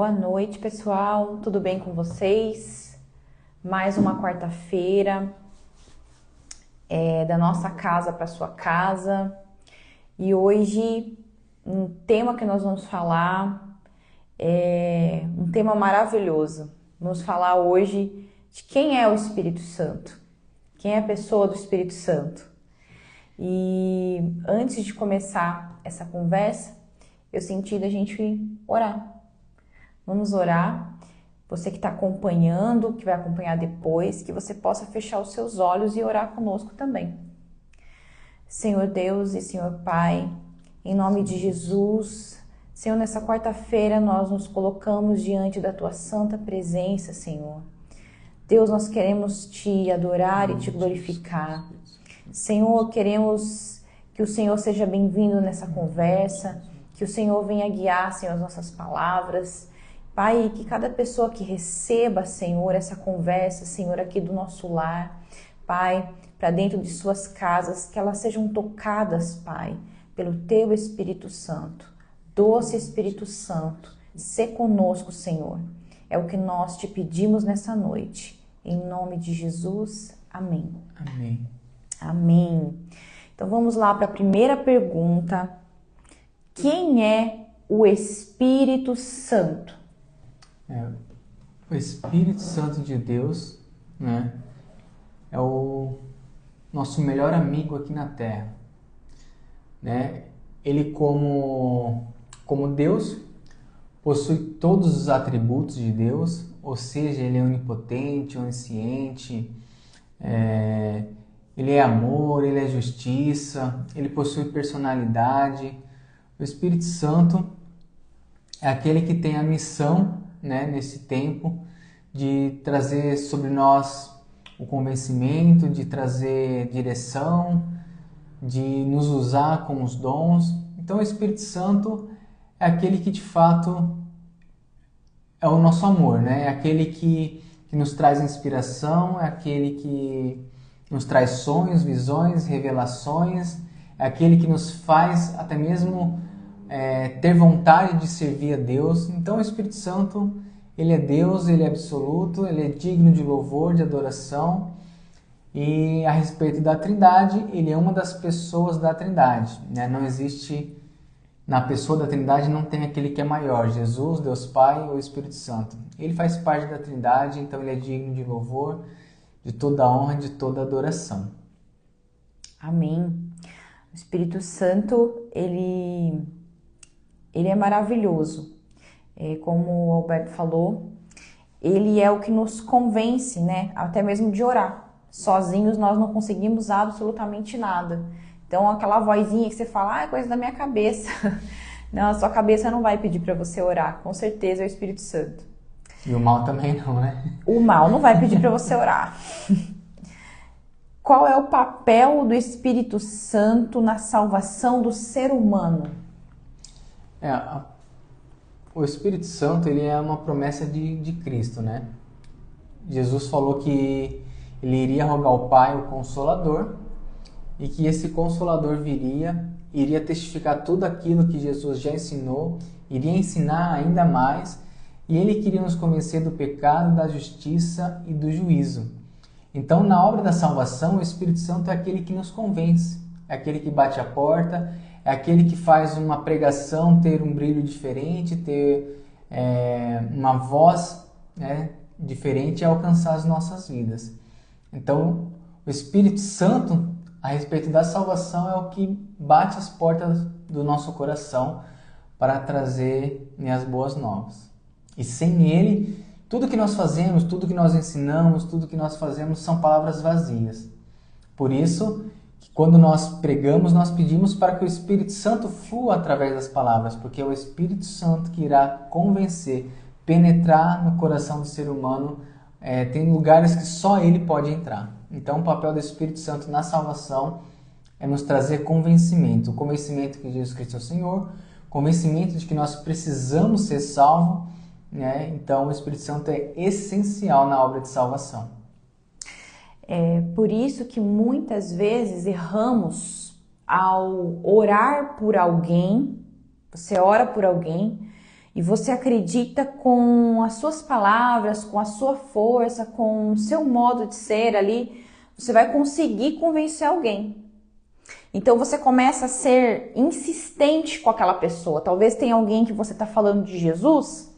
Boa noite, pessoal. Tudo bem com vocês? Mais uma quarta-feira da nossa casa para sua casa. E hoje, um tema que nós vamos falar é um tema maravilhoso. Vamos falar hoje de quem é o Espírito Santo. Quem é a pessoa do Espírito Santo? E antes de começar essa conversa, eu senti da gente orar. Vamos orar. Você que está acompanhando, que vai acompanhar depois, que você possa fechar os seus olhos e orar conosco também. Senhor Deus e Senhor Pai, em nome de Jesus, Senhor, nessa quarta-feira nós nos colocamos diante da Tua santa presença, Senhor. Deus, nós queremos Te adorar e Te glorificar. Senhor, queremos que o Senhor seja bem-vindo nessa conversa, que o Senhor venha guiar, Senhor, as nossas palavras. Pai, que cada pessoa que receba, Senhor, essa conversa, Senhor, aqui do nosso lar, Pai, para dentro de suas casas, que elas sejam tocadas, Pai, pelo Teu Espírito Santo. Doce Espírito Santo, sê conosco, Senhor. É o que nós Te pedimos nessa noite. Em nome de Jesus, amém. Amém. Amém. Então vamos lá para a primeira pergunta. Quem é o Espírito Santo? O Espírito Santo de Deus, né, é o nosso melhor amigo aqui na Terra, né? Ele como Deus possui todos os atributos de Deus, ou seja, ele é onipotente, onisciente, ele é amor, ele é justiça, ele possui personalidade. O Espírito Santo é aquele que tem a missão, né, nesse tempo, de trazer sobre nós o convencimento, de trazer direção, de nos usar com os dons. Então o Espírito Santo é aquele que de fato é o nosso amor, né? É aquele que nos traz inspiração, é aquele que nos traz sonhos, visões, revelações, é aquele que nos faz até mesmo ter vontade de servir a Deus. Então o Espírito Santo, ele é Deus, ele é absoluto, ele é digno de louvor, de adoração. E a respeito da Trindade, ele é uma das pessoas da Trindade, né? Não existe, na pessoa da Trindade não tem aquele que é maior, Jesus, Deus Pai ou Espírito Santo. Ele faz parte da Trindade, então ele é digno de louvor, de toda honra, de toda adoração. Amém. O Espírito Santo, ele é maravilhoso. Como o Alberto falou, ele é o que nos convence, né? Até mesmo de orar. Sozinhos nós não conseguimos absolutamente nada. Então aquela vozinha que você fala, é coisa da minha cabeça. Não, a sua cabeça não vai pedir para você orar. Com certeza é o Espírito Santo. E o mal também não, né? O mal não vai pedir para você orar. Qual é o papel do Espírito Santo na salvação do ser humano? O Espírito Santo, ele é uma promessa de Cristo, né? Jesus falou que ele iria rogar ao Pai o Consolador e que esse Consolador iria testificar tudo aquilo que Jesus já ensinou, iria ensinar ainda mais, e ele queria nos convencer do pecado, da justiça e do juízo. Então, na obra da salvação, o Espírito Santo é aquele que nos convence, é aquele que bate a porta, é aquele que faz uma pregação ter um brilho diferente, ter uma voz, né, diferente e alcançar as nossas vidas. Então, o Espírito Santo, a respeito da salvação, é o que bate as portas do nosso coração para trazer, né, as boas novas. E sem ele, tudo que nós fazemos, tudo que nós ensinamos, tudo que nós fazemos são palavras vazias. Por isso, quando nós pregamos, nós pedimos para que o Espírito Santo flua através das palavras, porque é o Espírito Santo que irá convencer, penetrar no coração do ser humano. Tem lugares que só ele pode entrar. Então o papel do Espírito Santo na salvação é nos trazer convencimento. O convencimento que Jesus Cristo é o Senhor, convencimento de que nós precisamos ser salvos, né? Então o Espírito Santo é essencial na obra de salvação. É por isso que muitas vezes erramos ao orar por alguém. Você ora por alguém e você acredita com as suas palavras, com a sua força, com o seu modo de ser ali, você vai conseguir convencer alguém. Então você começa a ser insistente com aquela pessoa. Talvez tenha alguém que você está falando de Jesus,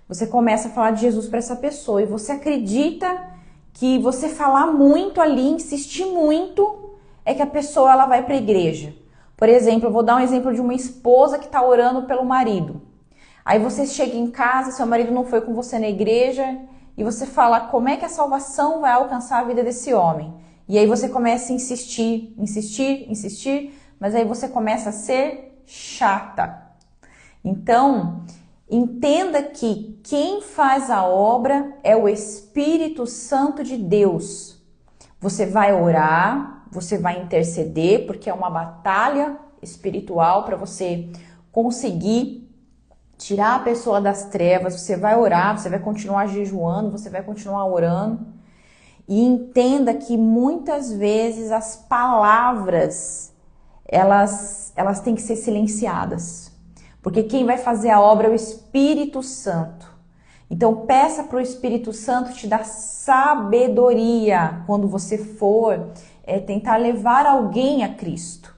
você começa a falar de Jesus para essa pessoa e você acredita que você falar muito ali, insistir muito, é que a pessoa ela vai para a igreja. Por exemplo, eu vou dar um exemplo de uma esposa que está orando pelo marido. Aí você chega em casa, seu marido não foi com você na igreja e você fala como é que a salvação vai alcançar a vida desse homem. E aí você começa a insistir, mas aí você começa a ser chata. Então, entenda que quem faz a obra é o Espírito Santo de Deus. Você vai orar, você vai interceder, porque é uma batalha espiritual para você conseguir tirar a pessoa das trevas. Você vai orar, você vai continuar jejuando, você vai continuar orando. E entenda que muitas vezes as palavras, elas têm que ser silenciadas. Porque quem vai fazer a obra é o Espírito Santo. Então peça para o Espírito Santo te dar sabedoria quando você for tentar levar alguém a Cristo.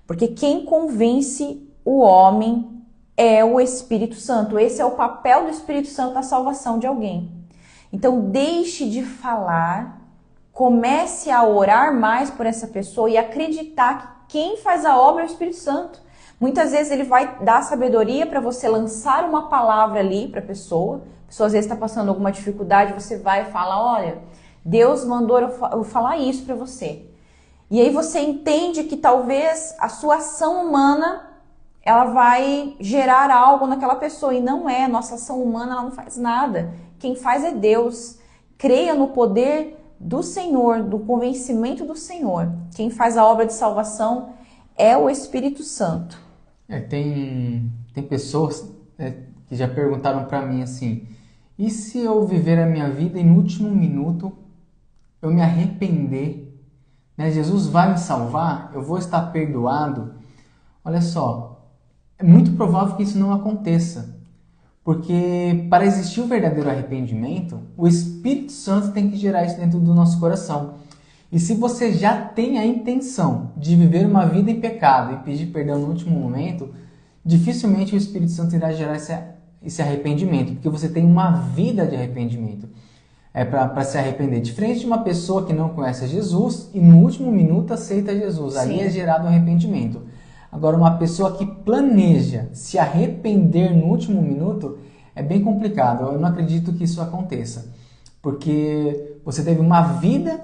Porque quem convence o homem é o Espírito Santo. Esse é o papel do Espírito Santo na salvação de alguém. Então deixe de falar, comece a orar mais por essa pessoa e acreditar que quem faz a obra é o Espírito Santo. Muitas vezes ele vai dar sabedoria para você lançar uma palavra ali para a pessoa às vezes está passando alguma dificuldade, você vai e fala, olha, Deus mandou eu falar isso para você. E aí você entende que talvez a sua ação humana ela vai gerar algo naquela pessoa. E não é, nossa ação humana ela não faz nada. Quem faz é Deus. Creia no poder do Senhor, do convencimento do Senhor. Quem faz a obra de salvação é o Espírito Santo. Tem pessoas que já perguntaram para mim assim, e se eu viver a minha vida e no último minuto eu me arrepender? Jesus vai me salvar? Eu vou estar perdoado? Olha só, é muito provável que isso não aconteça. Porque para existir o verdadeiro arrependimento, o Espírito Santo tem que gerar isso dentro do nosso coração. E se você já tem a intenção de viver uma vida em pecado e pedir perdão no último momento, dificilmente o Espírito Santo irá gerar esse arrependimento, porque você tem uma vida de arrependimento para se arrepender. Diferente de uma pessoa que não conhece Jesus e no último minuto aceita Jesus, ali é gerado um arrependimento. Agora, uma pessoa que planeja se arrepender no último minuto é bem complicado. Eu não acredito que isso aconteça. Porque você teve uma vida,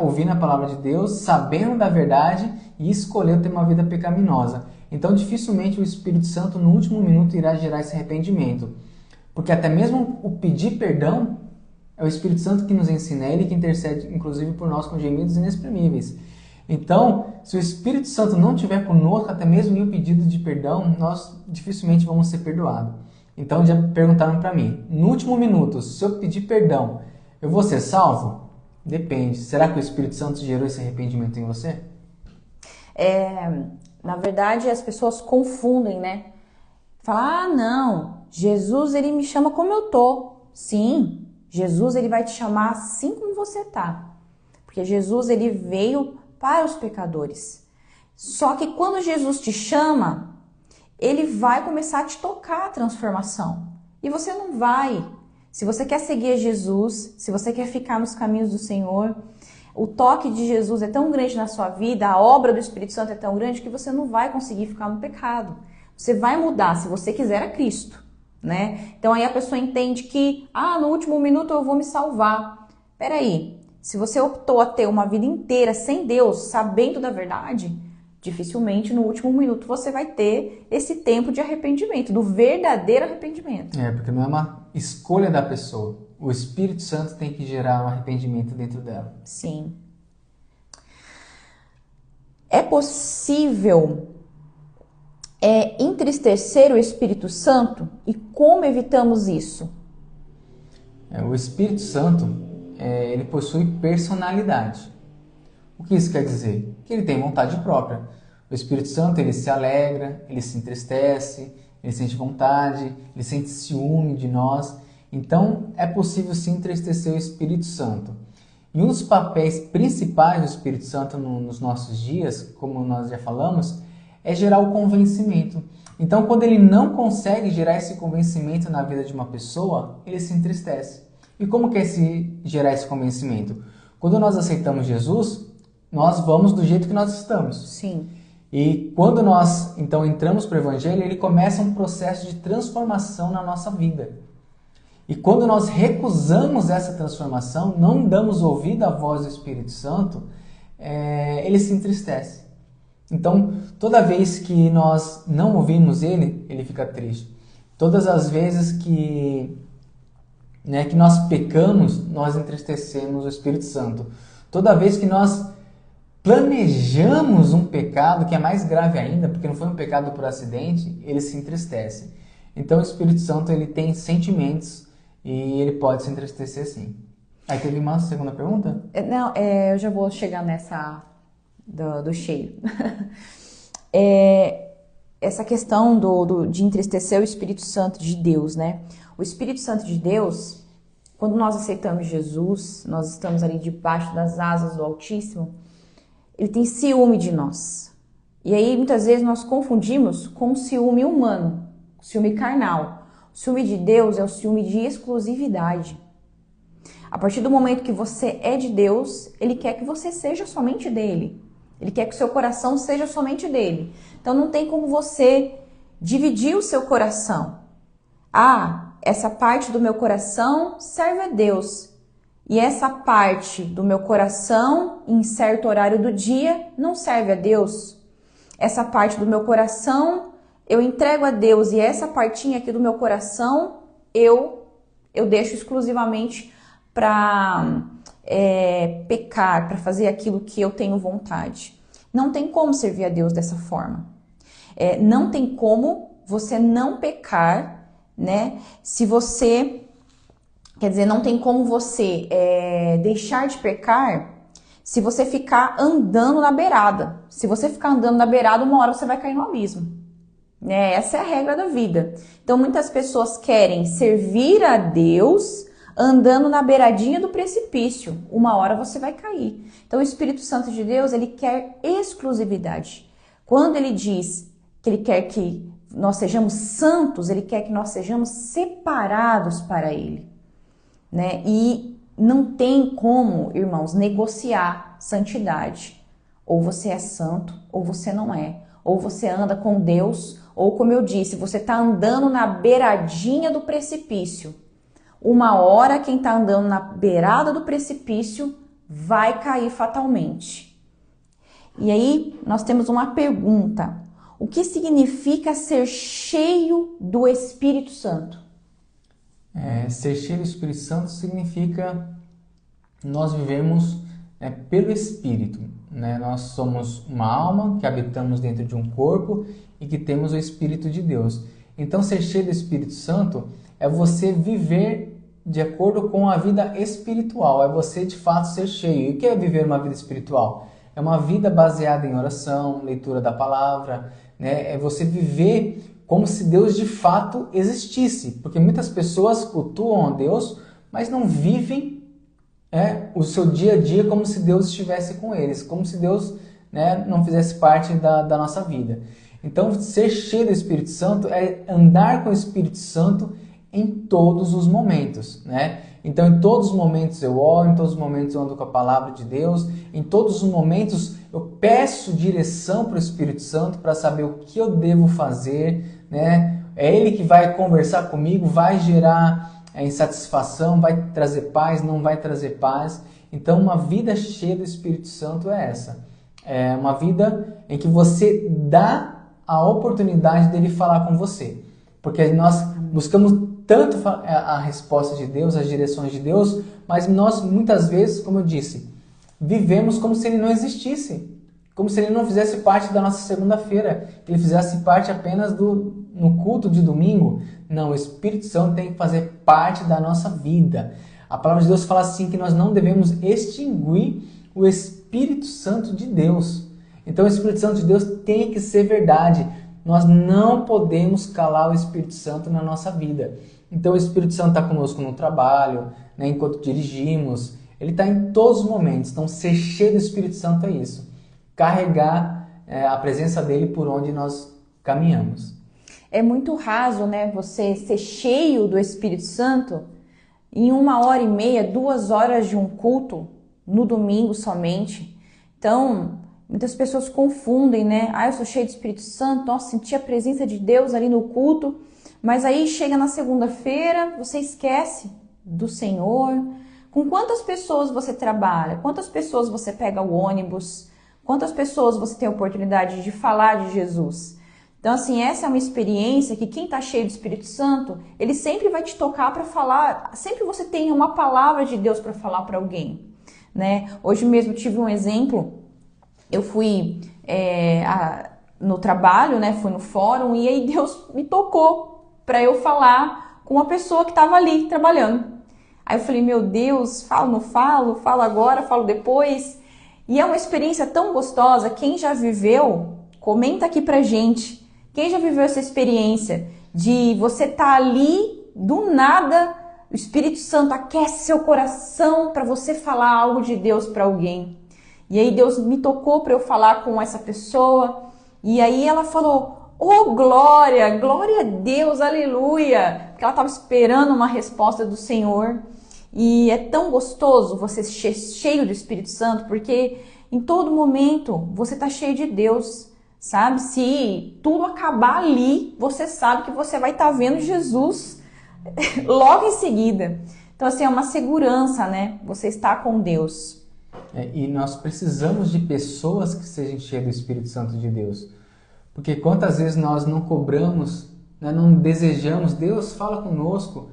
ouvindo a palavra de Deus, sabendo da verdade e escolheu ter uma vida pecaminosa. Então, dificilmente o Espírito Santo no último minuto irá gerar esse arrependimento. Porque até mesmo o pedir perdão é o Espírito Santo que nos ensina, é Ele que intercede, inclusive, por nós com gemidos inexprimíveis. Então, se o Espírito Santo não estiver conosco, até mesmo em um pedido de perdão, nós dificilmente vamos ser perdoados. Então, já perguntaram para mim, no último minuto, se eu pedir perdão, eu vou ser salvo? Depende. Será que o Espírito Santo gerou esse arrependimento em você? Na verdade, as pessoas confundem, né? Falam, não, Jesus ele me chama como eu tô. Sim, Jesus ele vai te chamar assim como você tá. Porque Jesus ele veio para os pecadores. Só que quando Jesus te chama, ele vai começar a te tocar a transformação. E você não vai. Se você quer seguir Jesus, se você quer ficar nos caminhos do Senhor, o toque de Jesus é tão grande na sua vida, a obra do Espírito Santo é tão grande que você não vai conseguir ficar no pecado. Você vai mudar se você quiser a Cristo, né? Então aí a pessoa entende que, no último minuto eu vou me salvar. Peraí. Se você optou a ter uma vida inteira sem Deus, sabendo da verdade, dificilmente no último minuto você vai ter esse tempo de arrependimento, do verdadeiro arrependimento. Porque não é uma escolha da pessoa. O Espírito Santo tem que gerar um arrependimento dentro dela. Sim. É possível entristecer o Espírito Santo? E como evitamos isso? O Espírito Santo ele possui personalidade. O que isso quer dizer? Que ele tem vontade própria. O Espírito Santo ele se alegra, ele se entristece, ele sente vontade, ele sente ciúme de nós. Então, é possível sim entristecer o Espírito Santo. E um dos papéis principais do Espírito Santo nos nossos dias, como nós já falamos, é gerar o convencimento. Então, quando ele não consegue gerar esse convencimento na vida de uma pessoa, ele se entristece. E como que é gerar esse convencimento? Quando nós aceitamos Jesus, nós vamos do jeito que nós estamos. Sim. E quando nós, então, entramos para o Evangelho, ele começa um processo de transformação na nossa vida. E quando nós recusamos essa transformação, não damos ouvido à voz do Espírito Santo, ele se entristece. Então, toda vez que nós não ouvimos ele, ele fica triste. Todas as vezes que nós pecamos, nós entristecemos o Espírito Santo. Toda vez que nós planejamos um pecado, que é mais grave ainda, porque não foi um pecado por acidente, ele se entristece. Então, o Espírito Santo ele tem sentimentos e ele pode se entristecer sim. Aí teve uma segunda pergunta? Não, eu já vou chegar nessa do cheio. Essa questão de entristecer o Espírito Santo de Deus, né? O Espírito Santo de Deus, quando nós aceitamos Jesus, nós estamos ali debaixo das asas do Altíssimo, ele tem ciúme de nós. E aí, muitas vezes, nós confundimos com o ciúme humano, o ciúme carnal. O ciúme de Deus é o ciúme de exclusividade. A partir do momento que você é de Deus, ele quer que você seja somente dele. Ele quer que o seu coração seja somente dele. Então, não tem como você dividir o seu coração. Essa parte do meu coração serve a Deus. E essa parte do meu coração, em certo horário do dia, não serve a Deus. Essa parte do meu coração, eu entrego a Deus. E essa partinha aqui do meu coração, eu deixo exclusivamente para pecar, para fazer aquilo que eu tenho vontade. Não tem como servir a Deus dessa forma. Não tem como você não pecar, né? Se você... Quer dizer, não tem como você deixar de pecar se você ficar andando na beirada. Se você ficar andando na beirada, uma hora você vai cair no abismo. Né? Essa é a regra da vida. Então, muitas pessoas querem servir a Deus andando na beiradinha do precipício. Uma hora você vai cair. Então, o Espírito Santo de Deus, ele quer exclusividade. Quando ele diz que ele quer que nós sejamos santos, ele quer que nós sejamos separados para ele. Né? E não tem como, irmãos, negociar santidade. Ou você é santo, ou você não é. Ou você anda com Deus, ou como eu disse, você está andando na beiradinha do precipício. Uma hora quem está andando na beirada do precipício vai cair fatalmente. E aí nós temos uma pergunta. O que significa ser cheio do Espírito Santo? Ser cheio do Espírito Santo significa nós vivemos pelo Espírito. Né? Nós somos uma alma que habitamos dentro de um corpo e que temos o Espírito de Deus. Então, ser cheio do Espírito Santo é você viver de acordo com a vida espiritual. É você, de fato, ser cheio. E o que é viver uma vida espiritual? É uma vida baseada em oração, leitura da palavra. Né? É você viver como se Deus de fato existisse. Porque muitas pessoas cultuam a Deus, mas não vivem o seu dia a dia como se Deus estivesse com eles. Como se Deus não fizesse parte da nossa vida. Então, ser cheio do Espírito Santo é andar com o Espírito Santo em todos os momentos. Né? Então, em todos os momentos eu oro, em todos os momentos eu ando com a palavra de Deus, em todos os momentos eu peço direção para o Espírito Santo para saber o que eu devo fazer. Né? É Ele que vai conversar comigo, vai gerar insatisfação, vai trazer paz, não vai trazer paz. Então, uma vida cheia do Espírito Santo é essa. É uma vida em que você dá a oportunidade dele falar com você. Porque nós buscamos tanto a resposta de Deus, as direções de Deus, mas nós muitas vezes, como eu disse, vivemos como se ele não existisse. Como se ele não fizesse parte da nossa segunda-feira, que ele fizesse parte apenas no culto de domingo. Não, o Espírito Santo tem que fazer parte da nossa vida. A palavra de Deus fala assim que nós não devemos extinguir o Espírito Santo de Deus. Então o Espírito Santo de Deus tem que ser verdade. nós não podemos calar o Espírito Santo na nossa vida. Então o Espírito Santo está conosco no trabalho, né, enquanto dirigimos, ele está em todos os momentos. Então ser cheio do Espírito Santo é isso, carregar a presença dele por onde nós caminhamos. É muito raso, né, você ser cheio do Espírito Santo em 1h30, 2 horas de um culto, no domingo somente. Então, muitas pessoas confundem, né? Eu sou cheio do Espírito Santo, nossa, senti a presença de Deus ali no culto, mas aí chega na segunda-feira, você esquece do Senhor. Com quantas pessoas você trabalha? Quantas pessoas você pega o ônibus? Quantas pessoas você tem a oportunidade de falar de Jesus? Então, assim, essa é uma experiência que quem está cheio do Espírito Santo, ele sempre vai te tocar para falar, sempre você tem uma palavra de Deus para falar para alguém, né? Hoje mesmo tive um exemplo, eu fui no trabalho, né? Fui no fórum e aí Deus me tocou para eu falar com uma pessoa que estava ali trabalhando. Aí eu falei, meu Deus, falo, não falo, falo agora, falo depois. E é uma experiência tão gostosa, quem já viveu, comenta aqui pra gente. Quem já viveu essa experiência de você estar ali, do nada, o Espírito Santo aquece seu coração para você falar algo de Deus para alguém. E aí Deus me tocou para eu falar com essa pessoa. E aí ela falou, oh glória, glória a Deus, aleluia. Porque ela estava esperando uma resposta do Senhor. E é tão gostoso você ser cheio do Espírito Santo, porque em todo momento você está cheio de Deus. Sabe, se tudo acabar ali, você sabe que você vai estar vendo Jesus logo em seguida. Então, assim, é uma segurança, né? Você está com Deus. E nós precisamos de pessoas que sejam cheias do Espírito Santo de Deus. Porque quantas vezes nós não cobramos, né, não desejamos, Deus fala conosco,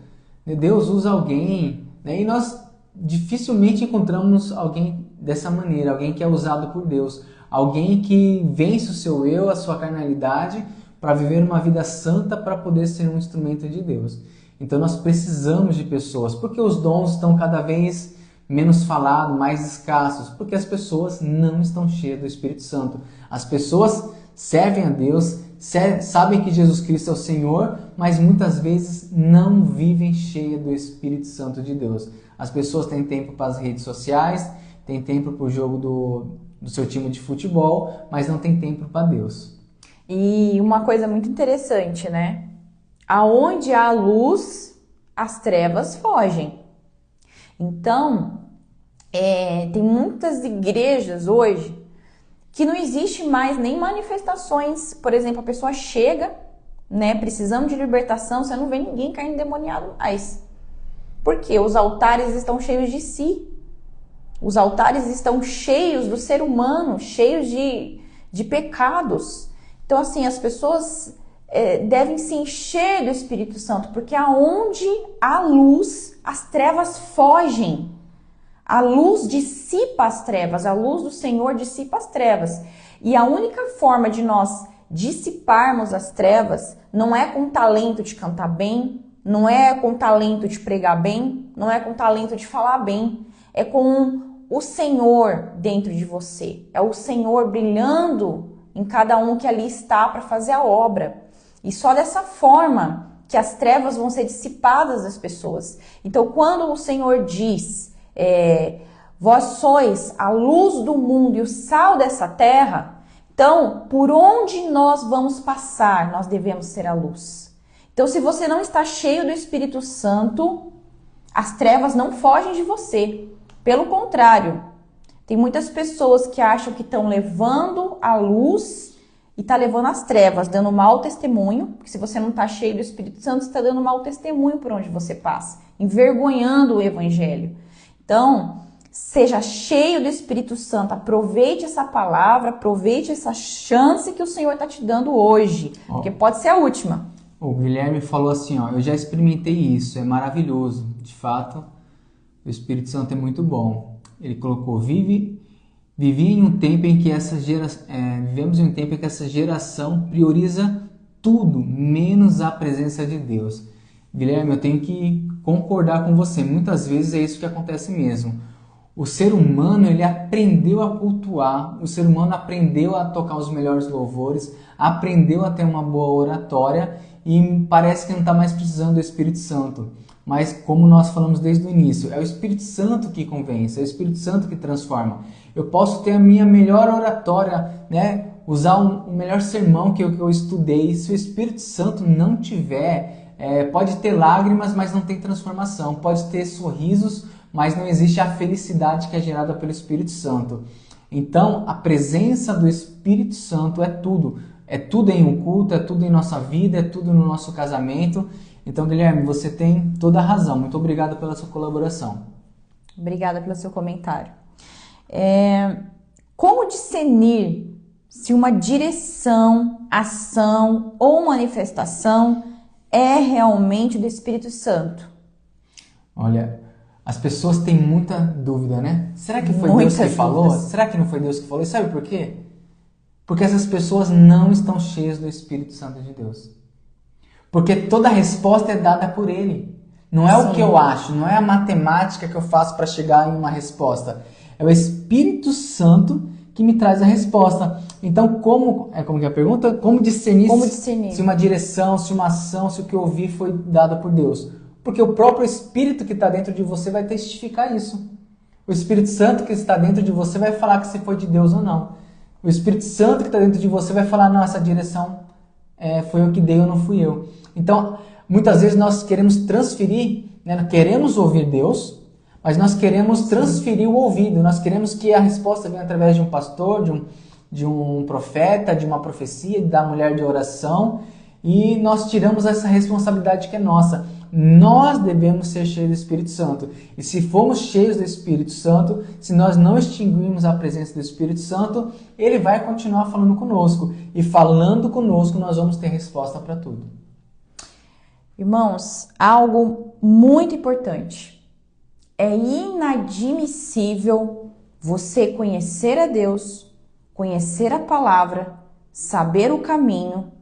né, Deus usa alguém, né, e nós dificilmente encontramos alguém dessa maneira, alguém que é usado por Deus. Alguém que vence o seu eu, a sua carnalidade, para viver uma vida santa, para poder ser um instrumento de Deus. Então nós precisamos de pessoas, porque os dons estão cada vez menos falados, mais escassos, porque as pessoas não estão cheias do Espírito Santo. As pessoas servem a Deus, sabem que Jesus Cristo é o Senhor, mas muitas vezes não vivem cheias do Espírito Santo de Deus. As pessoas têm tempo para as redes sociais, têm tempo para o jogo do seu time de futebol, mas não tem tempo para Deus. E uma coisa muito interessante, né? Aonde há luz, as trevas fogem. Então, tem muitas igrejas hoje que não existe mais nem manifestações. Por exemplo, a pessoa chega, né, precisando de libertação, você não vê ninguém caindo endemoniado mais. Por quê? Os altares estão cheios de si. Os altares estão cheios do ser humano, cheios de pecados. Então, assim, as pessoas devem se encher do Espírito Santo, porque aonde há luz, as trevas fogem. A luz dissipa as trevas, a luz do Senhor dissipa as trevas. E a única forma de nós dissiparmos as trevas não é com talento de cantar bem, não é com talento de pregar bem, não é com talento de falar bem, é com o Senhor dentro de você, é o Senhor brilhando em cada um que ali está para fazer a obra. E só dessa forma que as trevas vão ser dissipadas das pessoas. Então, quando o Senhor diz, vós sois a luz do mundo e o sal dessa terra, então, por onde nós vamos passar, nós devemos ser a luz. Então, se você não está cheio do Espírito Santo, as trevas não fogem de você. Pelo contrário, tem muitas pessoas que acham que estão levando a luz e está levando as trevas, dando mau testemunho, porque se você não está cheio do Espírito Santo, você está dando mau testemunho por onde você passa, envergonhando o Evangelho. Então, seja cheio do Espírito Santo, aproveite essa palavra, aproveite essa chance que o Senhor está te dando hoje, porque pode ser a última. O Guilherme falou assim, eu já experimentei isso, é maravilhoso, de fato. O Espírito Santo é muito bom. Ele colocou, vivemos em um tempo em que essa geração prioriza tudo, menos a presença de Deus. Guilherme, eu tenho que concordar com você. Muitas vezes é isso que acontece mesmo. O ser humano, ele aprendeu a cultuar, o ser humano aprendeu a tocar os melhores louvores, aprendeu a ter uma boa oratória e parece que não está mais precisando do Espírito Santo. Mas como nós falamos desde o início, é o Espírito Santo que convence, é o Espírito Santo que transforma. Eu posso ter a minha melhor oratória, né? Usar o melhor sermão que eu estudei. Se o Espírito Santo não tiver, pode ter lágrimas, mas não tem transformação. Pode ter sorrisos, mas não existe a felicidade que é gerada pelo Espírito Santo. Então, a presença do Espírito Santo é tudo. É tudo em um culto, é tudo em nossa vida, é tudo no nosso casamento. Então, Guilherme, você tem toda a razão. Muito obrigado pela sua colaboração. Obrigada pelo seu comentário. Como discernir se uma direção, ação ou manifestação é realmente do Espírito Santo? Olha, as pessoas têm muita dúvida, né? Será que foi Muitas Deus que falou? dúvidas. Será que não foi Deus que falou? E sabe por quê? Porque essas pessoas não estão cheias do Espírito Santo de Deus. Porque toda a resposta é dada por Ele. Não é o que eu acho, não é a matemática que eu faço para chegar em uma resposta. É o Espírito Santo que me traz a resposta. Então, como que é a pergunta? Como discernir, se uma direção, se uma ação, se o que eu ouvi foi dado por Deus? Porque o próprio Espírito que está dentro de você vai testificar isso. O Espírito Santo que está dentro de você vai falar que se foi de Deus ou não. O Espírito Santo que está dentro de você vai falar, não, essa direção foi eu que dei ou não fui eu. Então, muitas vezes nós queremos transferir, né, queremos ouvir Deus, mas nós queremos transferir o ouvido. Nós queremos que a resposta venha através de um pastor, de um profeta, de uma profecia, da mulher de oração, e nós tiramos essa responsabilidade que é nossa. Nós devemos ser cheios do Espírito Santo. E se formos cheios do Espírito Santo, se nós não extinguirmos a presença do Espírito Santo, ele vai continuar falando conosco. E falando conosco, nós vamos ter resposta para tudo. Irmãos, algo muito importante. É inadmissível você conhecer a Deus, conhecer a palavra, saber o caminho,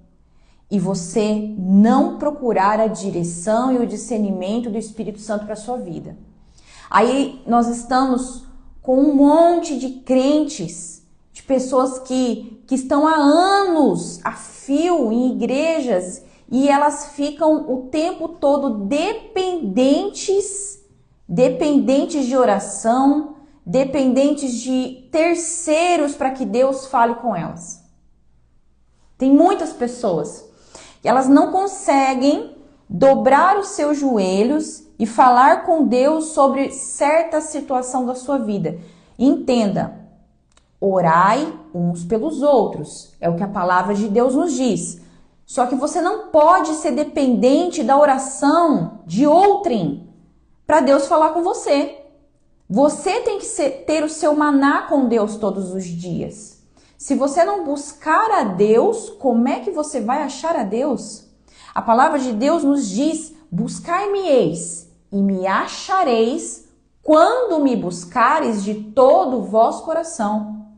e você não procurar a direção e o discernimento do Espírito Santo para a sua vida. Aí nós estamos com um monte de crentes, de pessoas que estão há anos a fio em igrejas e elas ficam o tempo todo dependentes de oração, dependentes de terceiros para que Deus fale com elas. Tem muitas pessoas que elas não conseguem dobrar os seus joelhos e falar com Deus sobre certa situação da sua vida. Entenda, orai uns pelos outros, é o que a palavra de Deus nos diz. Só que você não pode ser dependente da oração de outrem para Deus falar com você. Você tem que ter o seu maná com Deus todos os dias. Se você não buscar a Deus, como é que você vai achar a Deus? A palavra de Deus nos diz, buscar-me-eis e me achareis quando me buscares de todo o vosso coração.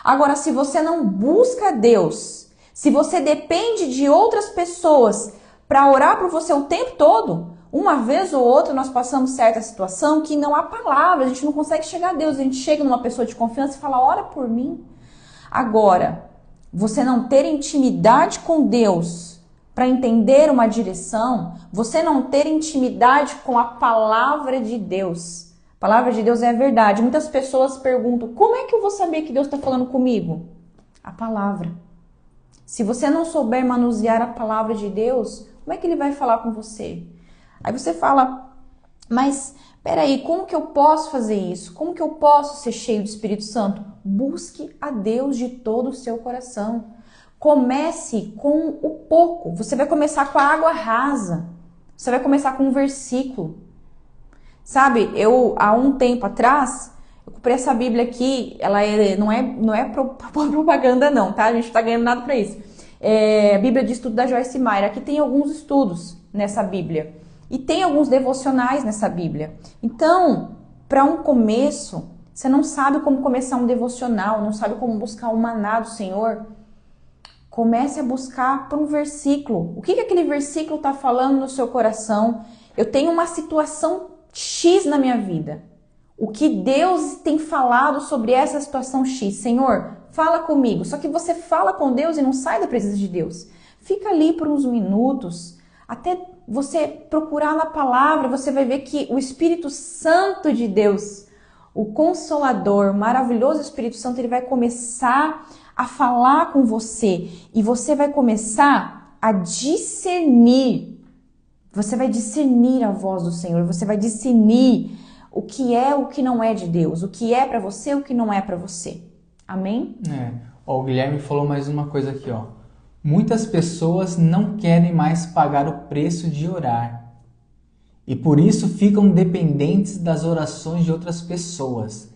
Agora, se você não busca a Deus, se você depende de outras pessoas para orar por você o tempo todo, uma vez ou outra nós passamos certa situação que não há palavra, a gente não consegue chegar a Deus, a gente chega numa pessoa de confiança e fala, ora por mim. Agora, você não ter intimidade com Deus para entender uma direção, você não ter intimidade com a palavra de Deus. A palavra de Deus é a verdade. Muitas pessoas perguntam, como é que eu vou saber que Deus está falando comigo? A palavra. Se você não souber manusear a palavra de Deus, como é que ele vai falar com você? Aí você fala, mas peraí, como que eu posso fazer isso? Como que eu posso ser cheio do Espírito Santo? Busque a Deus de todo o seu coração. Comece com o pouco. Você vai começar com a água rasa. Você vai começar com um versículo. Sabe, há um tempo atrás, eu comprei essa Bíblia aqui, ela não é propaganda não, tá? A gente não tá ganhando nada pra isso. É a Bíblia de Estudo da Joyce Meyer. Aqui tem alguns estudos nessa Bíblia. E tem alguns devocionais nessa Bíblia. Então, para um começo, você não sabe como começar um devocional, não sabe como buscar um maná do Senhor, comece a buscar por um versículo. O que aquele versículo está falando no seu coração? Eu tenho uma situação X na minha vida. o que Deus tem falado sobre essa situação X. Senhor, fala comigo. Só que você fala com Deus e não sai da presença de Deus. Fica ali por uns minutos, até você procurar na palavra, você vai ver que o Espírito Santo de Deus, o Consolador, o maravilhoso Espírito Santo, ele vai começar a falar com você e você vai começar a discernir. Você vai discernir a voz do Senhor, você vai discernir o que é o que não é de Deus, o que é para você, o que não é para você. Amém? O Guilherme falou mais uma coisa aqui, ó. Muitas pessoas não querem mais pagar o preço de orar e por isso ficam dependentes das orações de outras pessoas.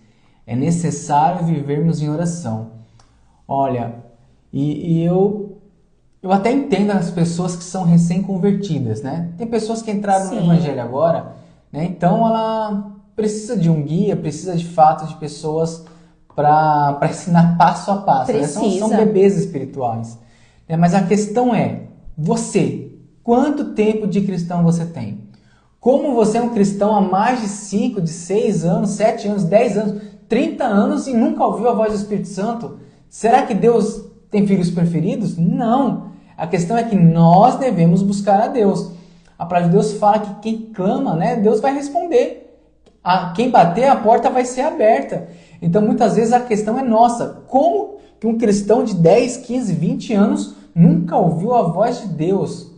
É necessário vivermos em oração. Olha, eu até entendo as pessoas que são recém-convertidas, né? Tem pessoas que entraram no Evangelho agora, né? Então ela precisa de um guia, precisa de fato de pessoas para ensinar passo a passo. Né? São bebês espirituais. Mas a questão é, você, quanto tempo de cristão você tem? Como você é um cristão há mais de 5, de 6 anos, 7 anos, 10 anos, 30 anos e nunca ouviu a voz do Espírito Santo? Será que Deus tem filhos preferidos? Não. A questão é que nós devemos buscar a Deus. A palavra de Deus fala que quem clama, né, Deus vai responder. Quem bater, a porta vai ser aberta. Então, muitas vezes a questão é nossa. Como que um cristão de 10, 15, 20 anos nunca ouviu a voz de Deus?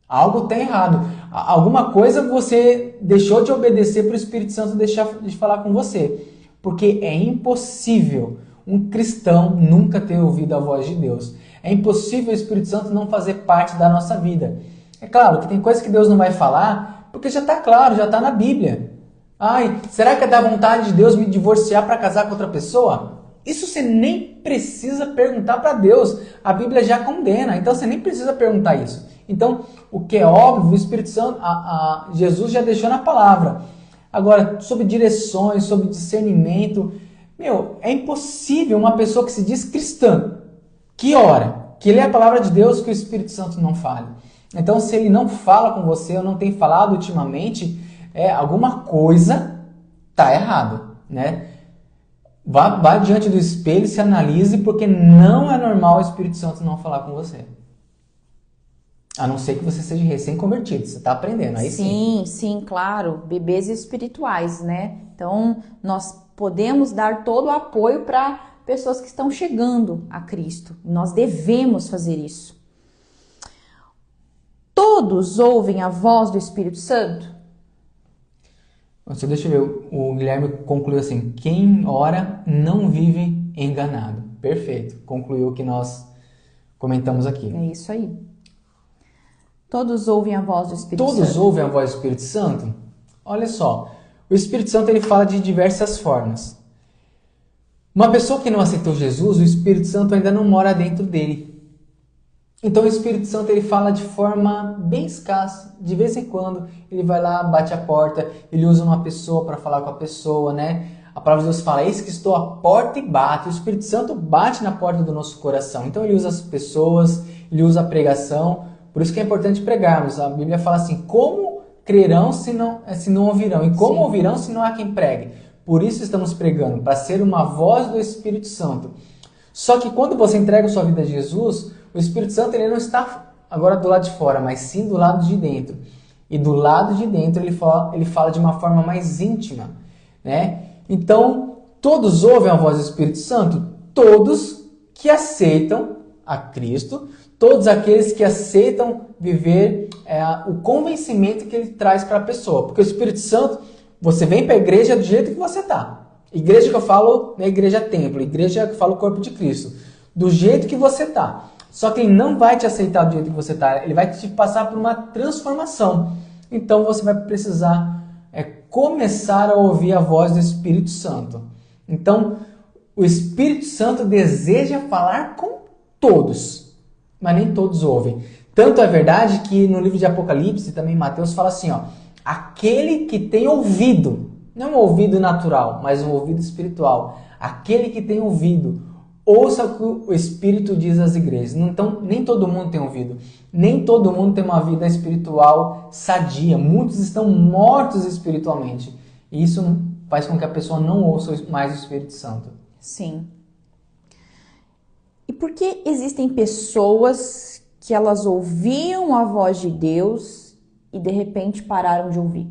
Algo está errado. Alguma coisa você deixou de obedecer para o Espírito Santo deixar de falar com você. Porque é impossível um cristão nunca ter ouvido a voz de Deus. É impossível o Espírito Santo não fazer parte da nossa vida. É claro que tem coisas que Deus não vai falar, porque já está claro, já está na Bíblia. Ai, será que é da vontade de Deus me divorciar para casar com outra pessoa? Isso você nem precisa perguntar para Deus. A Bíblia já condena, então você nem precisa perguntar isso. Então, o que é óbvio, o Espírito Santo, Jesus já deixou na palavra. Agora, sobre direções, sobre discernimento, é impossível uma pessoa que se diz cristã, que ora, que lê a palavra de Deus, que o Espírito Santo não fale. Então, se ele não fala com você, ou não tem falado ultimamente, alguma coisa está errada, né? Vá diante do espelho e se analise, porque não é normal o Espírito Santo não falar com você. A não ser que você seja recém-convertido, você está aprendendo, aí sim. Sim, claro, bebês espirituais, né? Então, nós podemos dar todo o apoio para pessoas que estão chegando a Cristo. Nós devemos fazer isso. Todos ouvem a voz do Espírito Santo? Deixa eu ver, o Guilherme concluiu assim, quem ora não vive enganado. Perfeito, concluiu o que nós comentamos aqui. É isso aí. Todos ouvem a voz do Espírito Santo? Todos ouvem a voz do Espírito Santo? Olha só, o Espírito Santo ele fala de diversas formas. Uma pessoa que não aceitou Jesus, o Espírito Santo ainda não mora dentro dele. Então o Espírito Santo ele fala de forma bem escassa. De vez em quando ele vai lá, bate a porta, ele usa uma pessoa para falar com a pessoa, né? A palavra de Deus fala, eis que estou à porta e bato. O Espírito Santo bate na porta do nosso coração. Então ele usa as pessoas, ele usa a pregação. Por isso que é importante pregarmos. A Bíblia fala assim, como crerão se não ouvirão? E como ouvirão se não há quem pregue? Por isso estamos pregando, para ser uma voz do Espírito Santo. Só que quando você entrega a sua vida a Jesus, o Espírito Santo ele não está agora do lado de fora, mas sim do lado de dentro. E do lado de dentro ele fala de uma forma mais íntima, né? Então, todos ouvem a voz do Espírito Santo? Todos que aceitam a Cristo, todos aqueles que aceitam viver o convencimento que ele traz para a pessoa. Porque o Espírito Santo, você vem para a igreja do jeito que você está. Igreja que eu falo, não é igreja templo, igreja que eu falo o corpo de Cristo. Do jeito que você está. Só que ele não vai te aceitar do jeito que você está. Ele vai te passar por uma transformação. Então você vai precisar começar a ouvir a voz do Espírito Santo. Então, o Espírito Santo deseja falar com todos, mas nem todos ouvem. Tanto é verdade que no livro de Apocalipse, também Mateus fala assim, ó, aquele que tem ouvido, não um ouvido natural, mas um ouvido espiritual, aquele que tem ouvido, ouça o que o Espírito diz às igrejas. Então, nem todo mundo tem ouvido. Nem todo mundo tem uma vida espiritual sadia. Muitos estão mortos espiritualmente. E isso faz com que a pessoa não ouça mais o Espírito Santo. Sim. E por que existem pessoas que elas ouviam a voz de Deus e de repente pararam de ouvir?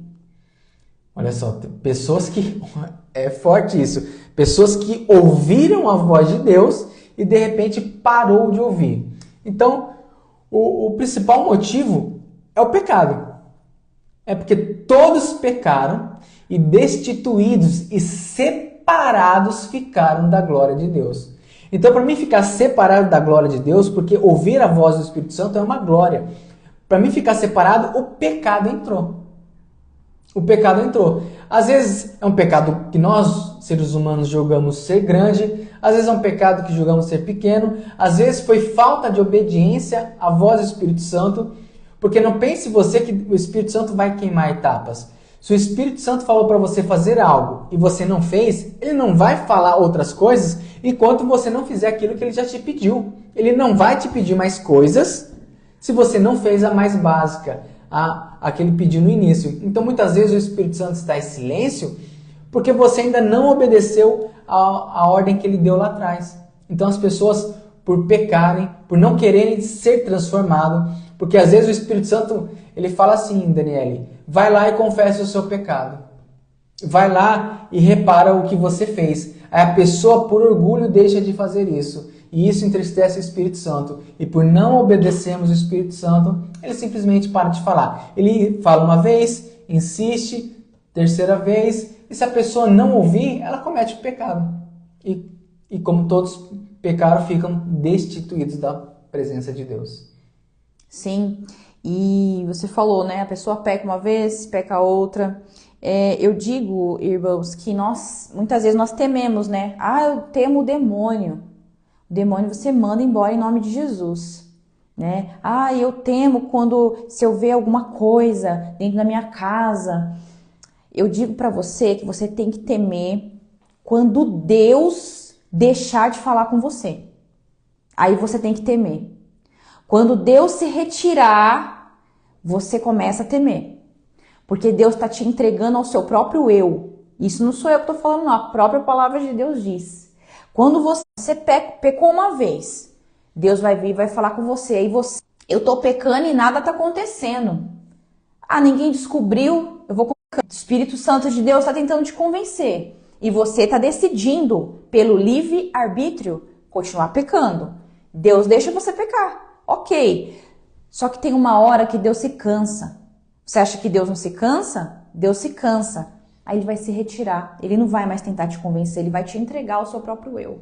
Olha só, tem pessoas que... É forte isso. Pessoas que ouviram a voz de Deus e de repente parou de ouvir. Então, o principal motivo é o pecado. É porque todos pecaram e destituídos e separados ficaram da glória de Deus. Então, para mim ficar separado da glória de Deus, porque ouvir a voz do Espírito Santo é uma glória. Para mim ficar separado, o pecado entrou. O pecado entrou. Às vezes é um pecado que nós, seres humanos, julgamos ser grande. Às vezes é um pecado que julgamos ser pequeno. Às vezes foi falta de obediência à voz do Espírito Santo. Porque não pense você que o Espírito Santo vai queimar etapas. Se o Espírito Santo falou para você fazer algo e você não fez, ele não vai falar outras coisas enquanto você não fizer aquilo que ele já te pediu. Ele não vai te pedir mais coisas se você não fez a mais básica, a que ele pediu no início. Então, muitas vezes o Espírito Santo está em silêncio porque você ainda não obedeceu a ordem que ele deu lá atrás. Então, as pessoas, por pecarem, por não quererem ser transformados, porque às vezes o Espírito Santo, ele fala assim, Daniele, vai lá e confessa o seu pecado. Vai lá e repara o que você fez. Aí a pessoa, por orgulho, deixa de fazer isso. E isso entristece o Espírito Santo. E por não obedecermos o Espírito Santo, ele simplesmente para de falar. Ele fala uma vez, insiste, terceira vez, e se a pessoa não ouvir, ela comete o pecado. E como todos pecaram, ficam destituídos da presença de Deus. Sim, e você falou, né? A pessoa peca uma vez, peca outra. Eu digo, irmãos, que muitas vezes nós tememos, né? Eu temo o demônio. O demônio você manda embora em nome de Jesus, né? Eu temo se eu ver alguma coisa dentro da minha casa. Eu digo para você que você tem que temer quando Deus deixar de falar com você. Aí você tem que temer. Quando Deus se retirar, você começa a temer. Porque Deus está te entregando ao seu próprio eu. Isso não sou eu que estou falando, não. A própria palavra de Deus diz. Quando você pecou uma vez, Deus vai vir e vai falar com você. Aí eu estou pecando e nada está acontecendo. Ninguém descobriu, eu vou... O Espírito Santo de Deus está tentando te convencer. E você está decidindo, pelo livre-arbítrio, continuar pecando. Deus deixa você pecar. Ok, só que tem uma hora que Deus se cansa. Você acha que Deus não se cansa? Deus se cansa. Aí ele vai se retirar. Ele não vai mais tentar te convencer, ele vai te entregar ao seu próprio eu.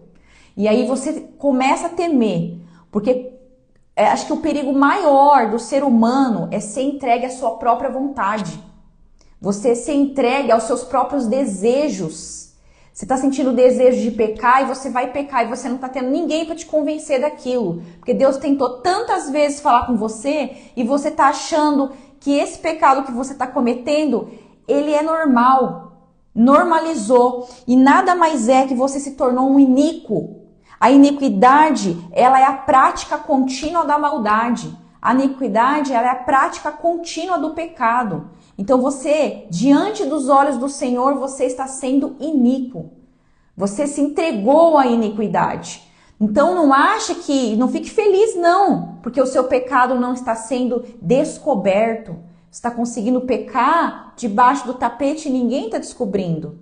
E aí você começa a temer. Porque acho que o perigo maior do ser humano é ser entregue à sua própria vontade. Você ser entregue aos seus próprios desejos. Você está sentindo o desejo de pecar e você vai pecar e você não está tendo ninguém para te convencer daquilo. Porque Deus tentou tantas vezes falar com você e você está achando que esse pecado que você está cometendo, ele é normal. Normalizou. E nada mais é que você se tornou um iníquo. A iniquidade, ela é a prática contínua da maldade. A iniquidade, ela é a prática contínua do pecado. Então você, diante dos olhos do Senhor, você está sendo iníquo. Você se entregou à iniquidade. Então não fique feliz não, porque o seu pecado não está sendo descoberto. Você está conseguindo pecar debaixo do tapete e ninguém está descobrindo.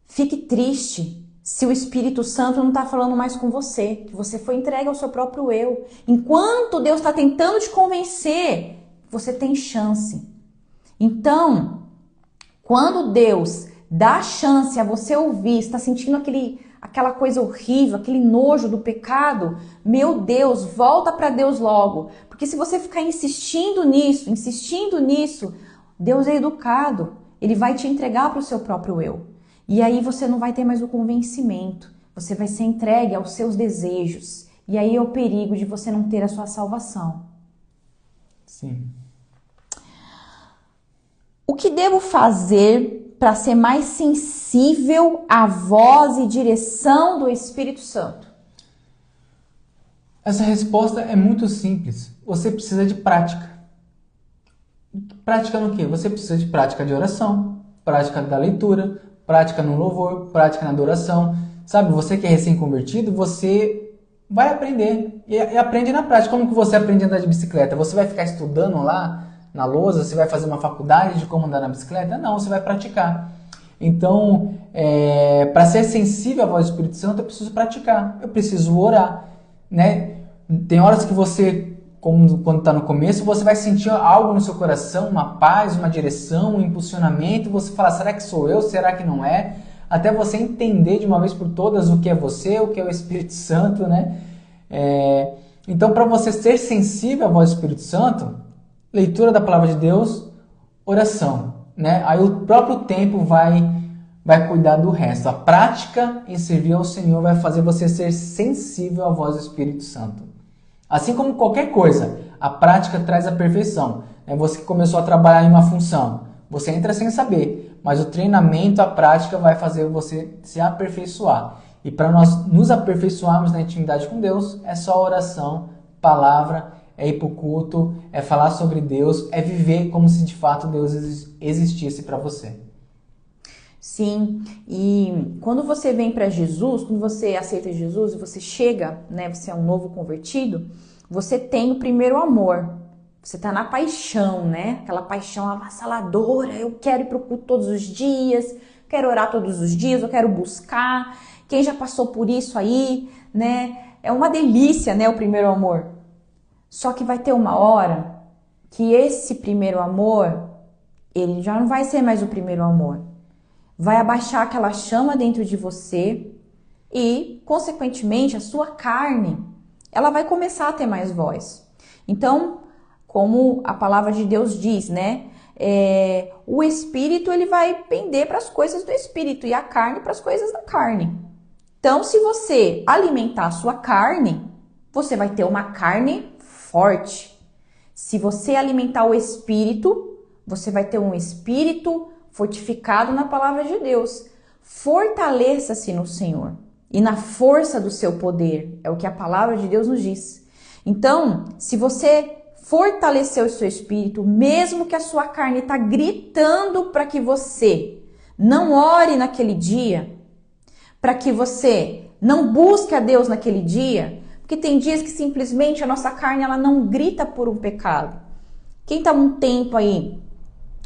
Fique triste se o Espírito Santo não está falando mais com você, que você foi entregue ao seu próprio eu. Enquanto Deus está tentando te convencer, você tem chance. Então, quando Deus dá chance a você ouvir, está sentindo aquela coisa horrível, aquele nojo do pecado, meu Deus, volta para Deus logo. Porque se você ficar insistindo nisso, Deus é educado. Ele vai te entregar para o seu próprio eu. E aí você não vai ter mais o convencimento. Você vai ser entregue aos seus desejos. E aí é o perigo de você não ter a sua salvação. Sim. O que devo fazer para ser mais sensível à voz e direção do Espírito Santo? Essa resposta é muito simples. Você precisa de prática. Prática no quê? Você precisa de prática de oração, prática da leitura, prática no louvor, prática na adoração. Sabe, você que é recém-convertido, você vai aprender e aprende na prática. Como que você aprende a andar de bicicleta? Você vai ficar estudando lá na lousa? Você vai fazer uma faculdade de como andar na bicicleta? Não, você vai praticar. Então, para ser sensível à voz do Espírito Santo, eu preciso praticar, eu preciso orar, né? Tem horas que você, quando está no começo, você vai sentir algo no seu coração, uma paz, uma direção, um impulsionamento, você fala, será que sou eu? Será que não é? Até você entender de uma vez por todas o que é você, o que é o Espírito Santo, né? Então, para você ser sensível à voz do Espírito Santo, leitura da Palavra de Deus, oração, né? Aí o próprio tempo vai cuidar do resto. A prática em servir ao Senhor vai fazer você ser sensível à voz do Espírito Santo. Assim como qualquer coisa, a prática traz a perfeição. Você que começou a trabalhar em uma função, você entra sem saber, mas o treinamento, a prática vai fazer você se aperfeiçoar. E para nós nos aperfeiçoarmos na intimidade com Deus, é só oração, palavra, é ir para o culto, é falar sobre Deus, é viver como se de fato Deus existisse para você. Sim, e quando você vem para Jesus, quando você aceita Jesus e você chega, né, você é um novo convertido, você tem o primeiro amor. Você tá na paixão, né? Aquela paixão avassaladora, eu quero ir pro culto todos os dias, quero orar todos os dias, eu quero buscar. Quem já passou por isso aí, né? É uma delícia, né, o primeiro amor. Só que vai ter uma hora que esse primeiro amor, ele já não vai ser mais o primeiro amor. Vai abaixar aquela chama dentro de você e, consequentemente, a sua carne, ela vai começar a ter mais voz. Então, como a palavra de Deus diz, né? O espírito, ele vai pender para as coisas do espírito e a carne para as coisas da carne. Então, se você alimentar a sua carne, você vai ter uma carne forte. Se você alimentar o espírito, você vai ter um espírito fortificado na palavra de Deus. Fortaleça-se no Senhor e na força do seu poder. É o que a palavra de Deus nos diz. Então, se você fortalecer o seu espírito, mesmo que a sua carne está gritando para que você não ore naquele dia, para que você não busque a Deus naquele dia, porque tem dias que simplesmente a nossa carne ela não grita por um pecado. Quem está um tempo aí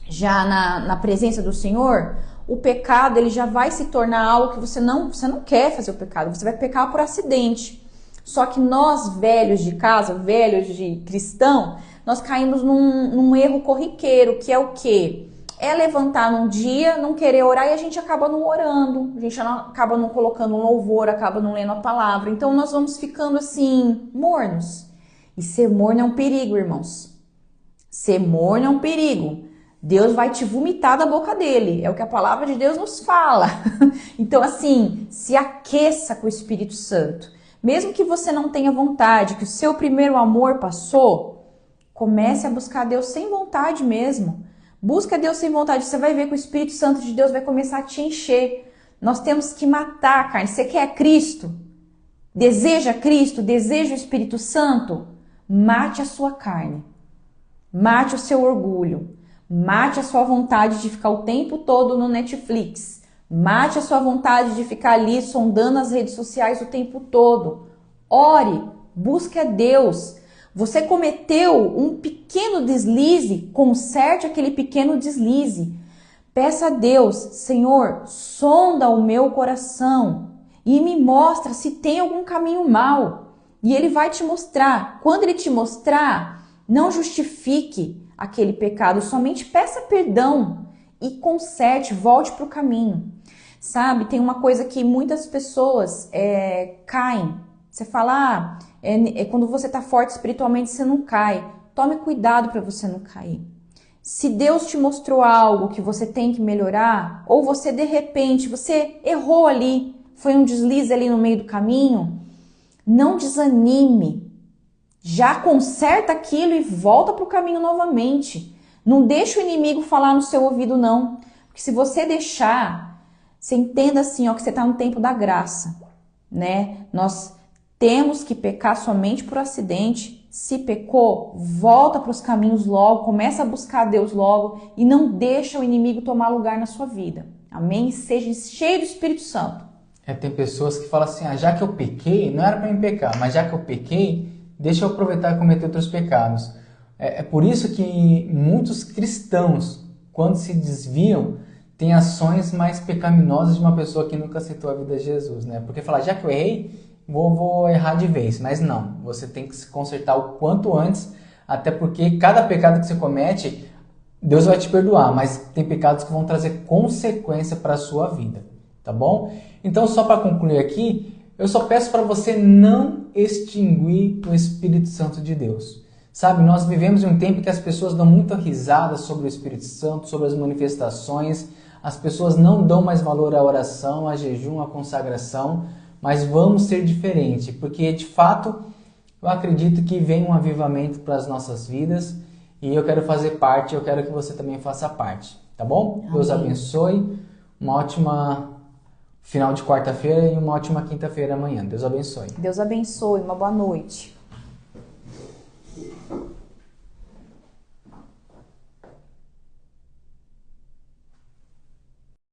já na presença do Senhor, o pecado ele já vai se tornar algo que você não quer fazer o pecado, você vai pecar por acidente. Só que nós, velhos de casa, velhos de cristão, nós caímos num erro corriqueiro, que é o quê? É levantar num dia, não querer orar e a gente acaba não orando, a gente acaba não colocando um louvor, acaba não lendo a palavra. Então nós vamos ficando assim, mornos. E ser morno é um perigo, irmãos. Ser morno é um perigo. Deus vai te vomitar da boca dele, é o que a palavra de Deus nos fala. Então assim, se aqueça com o Espírito Santo. Mesmo que você não tenha vontade, que o seu primeiro amor passou, comece a buscar Deus sem vontade mesmo. Busca Deus sem vontade, você vai ver que o Espírito Santo de Deus vai começar a te encher. Nós temos que matar a carne. Você quer Cristo? Deseja Cristo? Deseja o Espírito Santo? Mate a sua carne. Mate o seu orgulho. Mate a sua vontade de ficar o tempo todo no Netflix. Mate a sua vontade de ficar ali sondando as redes sociais o tempo todo. Ore, busque a Deus. Você cometeu um pequeno deslize, conserte aquele pequeno deslize. Peça a Deus, Senhor, sonda o meu coração e me mostra se tem algum caminho mau. E Ele vai te mostrar. Quando Ele te mostrar, não justifique aquele pecado, somente peça perdão e conserte, volte para o caminho. Sabe, tem uma coisa que muitas pessoas caem. Você fala, quando você está forte espiritualmente, você não cai. Tome cuidado para você não cair. Se Deus te mostrou algo que você tem que melhorar, ou você de repente, você errou ali, foi um deslize ali no meio do caminho, não desanime. Já conserta aquilo e volta para o caminho novamente. Não deixa o inimigo falar no seu ouvido, não. Porque se você deixar, você entenda assim, ó, que você está no tempo da graça, né? Nós temos que pecar somente por acidente. Se pecou, volta para os caminhos logo, começa a buscar Deus logo e não deixa o inimigo tomar lugar na sua vida. Amém? Seja cheio do Espírito Santo. Tem pessoas que falam assim, já que eu pequei, não era para mim pecar, mas já que eu pequei, deixa eu aproveitar e cometer outros pecados. É por isso que muitos cristãos, quando se desviam, têm ações mais pecaminosas de uma pessoa que nunca aceitou a vida de Jesus, né? Porque falar, já que eu errei, vou errar de vez. Mas não, você tem que se consertar o quanto antes, até porque cada pecado que você comete, Deus vai te perdoar, mas tem pecados que vão trazer consequência para a sua vida, tá bom? Então, só para concluir aqui, eu só peço para você não extinguir o Espírito Santo de Deus. Sabe, nós vivemos em um tempo que as pessoas dão muita risada sobre o Espírito Santo, sobre as manifestações, as pessoas não dão mais valor à oração, a jejum, à consagração, mas vamos ser diferente, porque de fato eu acredito que vem um avivamento para as nossas vidas e eu quero fazer parte, eu quero que você também faça parte, tá bom? Amém. Deus abençoe, uma ótima final de quarta-feira e uma ótima quinta-feira amanhã. Deus abençoe. Deus abençoe, uma boa noite.